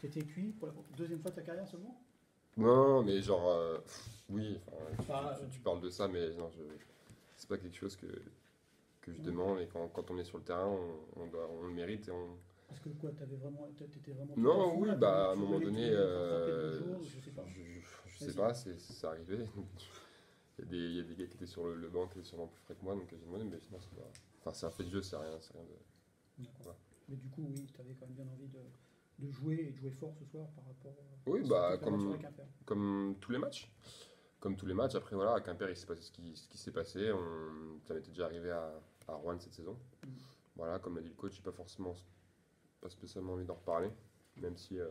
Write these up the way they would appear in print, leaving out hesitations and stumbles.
T'étais cuit pour la deuxième fois de ta carrière seulement? Non, mais genre, oui, Pas, tu parles de ça, mais non, c'est pas quelque chose que je non. demande. Et quand on est sur le terrain, on le mérite. Parce que quoi, t'étais vraiment tout à Non, fond oui, là, bah à un tu moment roulais tous donné, les rattrapés 2 jours, je sais pas. je sais Vas-y. pas, c'est arrivé. Il y a des gars qui étaient sur le banc qui étaient sûrement plus frais que moi, donc j'ai demandé, mais sinon, c'est pas. Enfin, c'est un fait de jeu, c'est rien de. D'accord. Voilà. Mais du coup, oui, t'avais quand même bien envie de jouer et de jouer fort ce soir par rapport Oui, à cette bah, température avec Quimper. comme tous les matchs. Comme tous les matchs, après voilà, à Quimper, il s'est passé ce qui s'est passé. Ça m'était déjà arrivé à Rouen cette saison. Mm. Voilà, comme l'a dit le coach, j'ai pas spécialement envie d'en reparler, même si Mm.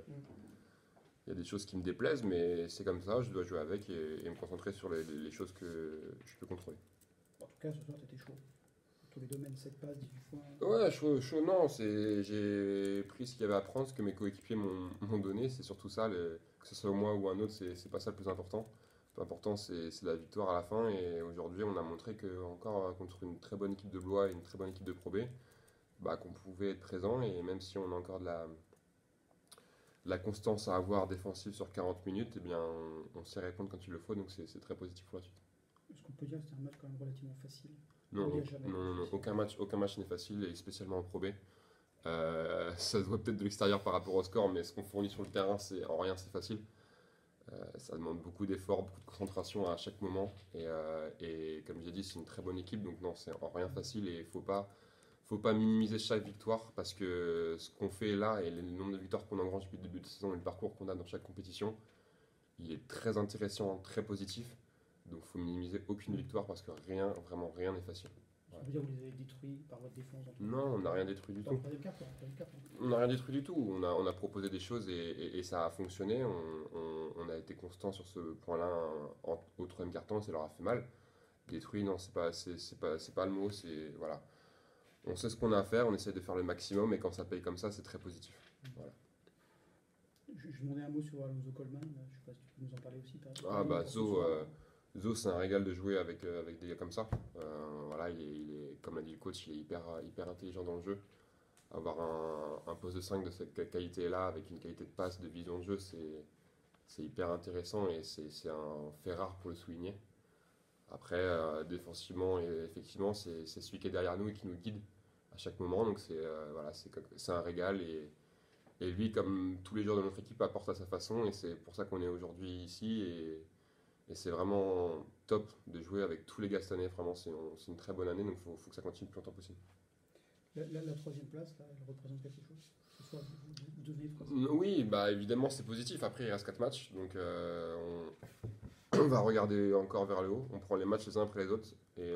il y a des choses qui me déplaisent, mais c'est comme ça, je dois jouer avec et me concentrer sur les choses que je peux contrôler. En tout cas, ce soir, t'étais chaud. Dans tous les domaines, 7 passes, 18 points. Ouais, chaud, non, j'ai pris ce qu'il y avait à prendre, ce que mes coéquipiers m'ont donné, c'est surtout ça, que ce soit moi ou un autre, c'est pas ça le plus important. Le plus important, c'est la victoire à la fin, et aujourd'hui, on a montré que, encore contre une très bonne équipe de Blois et une très bonne équipe de Pro B, bah, qu'on pouvait être présent, et même si on a encore de la constance à avoir défensive sur 40 minutes, eh bien, on sait répondre quand il le faut, donc c'est très positif pour la suite. Ce qu'on peut dire, c'était un match quand même relativement facile. Non, Il n'y a non, jamais non, été non, non, facile. aucun match n'est facile, et spécialement en Pro B. Ça se voit peut-être de l'extérieur par rapport au score, mais ce qu'on fournit sur le terrain, en rien c'est facile. Ça demande beaucoup d'efforts, beaucoup de concentration à chaque moment. Et comme j'ai dit, c'est une très bonne équipe, donc non, c'est en rien facile et il faut pas minimiser chaque victoire parce que ce qu'on fait là et le nombre de victoires qu'on engrange depuis le début de saison et le parcours qu'on a dans chaque compétition, il est très intéressant, très positif. Donc il faut minimiser aucune victoire parce que rien, vraiment rien n'est facile. Ça Voilà. veut dire que vous les avez détruits par votre défense dans le Non, on n'a rien détruit du dans le tout. troisième quart, quoi, en troisième quart, hein. On n'a rien détruit du tout. On a proposé des choses et ça a fonctionné. On a été constant sur ce point-là au troisième carton et ça leur a fait mal. Détruit, non, c'est pas le mot. C'est voilà. On sait ce qu'on a à faire, on essaie de faire le maximum et quand ça paye comme ça, c'est très positif. Voilà. Je demandais un mot sur Alonso Coleman, je sais pas si tu peux nous en parler aussi. Ah bah Pour ce soir. Zo, c'est un régal de jouer avec des gars comme ça. Voilà, comme l'a dit le coach, il est hyper intelligent dans le jeu. Avoir un poste de 5 de cette qualité-là, avec une qualité de passe, de vision de jeu, c'est hyper intéressant et c'est un fait rare pour le souligner. Après, défensivement, et effectivement, c'est celui qui est derrière nous et qui nous guide à chaque moment. Donc voilà, c'est un régal et lui, comme tous les joueurs de notre équipe, apporte à sa façon et c'est pour ça qu'on est aujourd'hui ici et c'est vraiment top de jouer avec tous les gars cette année. Vraiment, c'est une très bonne année, donc faut que ça continue le plus longtemps possible. La troisième place, là, elle représente quelque chose. Ce soir, vous devenez troisième. Oui, bah évidemment c'est positif. Après il reste 4 matchs, donc on va regarder encore vers le haut. On prend les matchs les uns après les autres et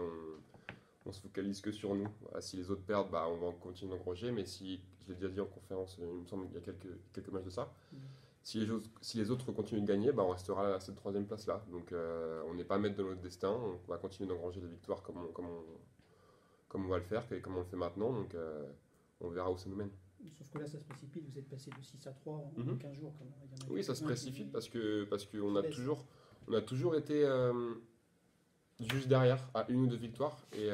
on se focalise que sur nous. Voilà, si les autres perdent, bah on va continuer d'engranger. Mais si, je l'ai déjà dit en conférence, il me semble qu'il y a quelques matchs de ça. Mm. Si les autres continuent de gagner, bah on restera à cette troisième place là. Donc on n'est pas maître de notre destin. On va continuer d'engranger des victoires comme on va le faire, comme on le fait maintenant. Donc on verra où ça nous mène. Sauf que là, ça se précipite, vous êtes passé de 6 à 3 en Mhm. 15 jours. Quand même. Il y en a Oui, ça se quelques-uns précipite qui parce qu'on a baissent. toujours été juste derrière à une ou deux victoires et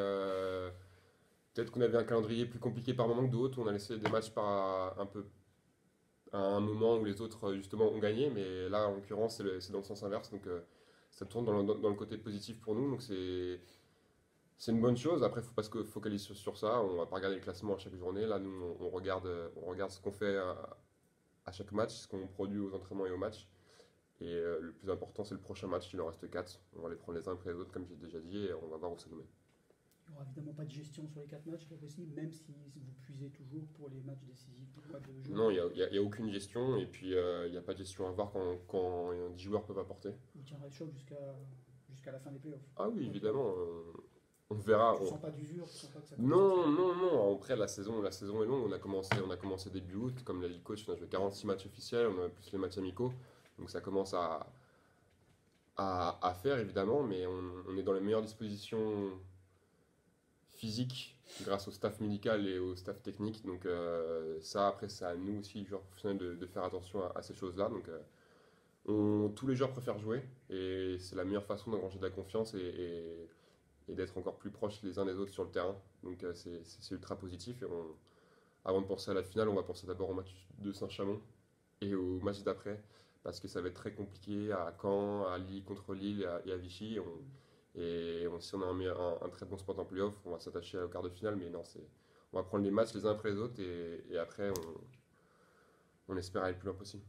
peut-être qu'on avait un calendrier plus compliqué par moment que d'autres. On a laissé des matchs par un peu à un moment où les autres justement ont gagné, mais là en l'occurrence c'est dans le sens inverse, donc ça tourne dans le côté positif pour nous, donc c'est une bonne chose. Après, il faut pas se focaliser sur ça. On va pas regarder le classement à chaque journée. Là, nous, on regarde ce qu'on fait à chaque match, ce qu'on produit aux entraînements et aux matchs. Et le plus important, c'est le prochain match. Il en reste 4. On va les prendre les uns après les autres, comme j'ai déjà dit, et on va voir où ça nous mène. Il n'y aura évidemment pas de gestion sur les 4 matchs, c'est pas possible, même si vous puisez toujours pour les matchs décisifs du mois de juin. Non, il y a aucune gestion, et puis il n'y a pas de gestion à voir quand 10 joueurs peuvent apporter. Vous tiendrez le choc jusqu'à la fin des playoffs. Ah oui, évidemment. On verra. Tu sens pas d'usure, tu sens pas que ça commence à Non, se- non, non. Après, la saison est longue. On a commencé début août. Comme l'a dit le coach, on a joué 46 matchs officiels. On a plus les matchs amicaux. Donc ça commence à faire, évidemment. Mais on est dans les meilleures dispositions physiques grâce au staff médical et au staff technique. Donc ça, après, c'est à nous aussi, joueurs professionnels, de faire attention à ces choses-là. Donc tous les joueurs préfèrent jouer. Et c'est la meilleure façon d'engranger de la confiance et d'être encore plus proches les uns des autres sur le terrain. Donc c'est ultra positif. Et avant de penser à la finale, on va penser d'abord au match de Saint-Chamond et au au match d'après, parce que ça va être très compliqué à Caen, à Lille, contre Lille et à Vichy. Si on a un très bon spot en playoff, on va s'attacher au quart de finale, mais non, on va prendre les matchs les uns après les autres et après on espère aller le plus loin possible.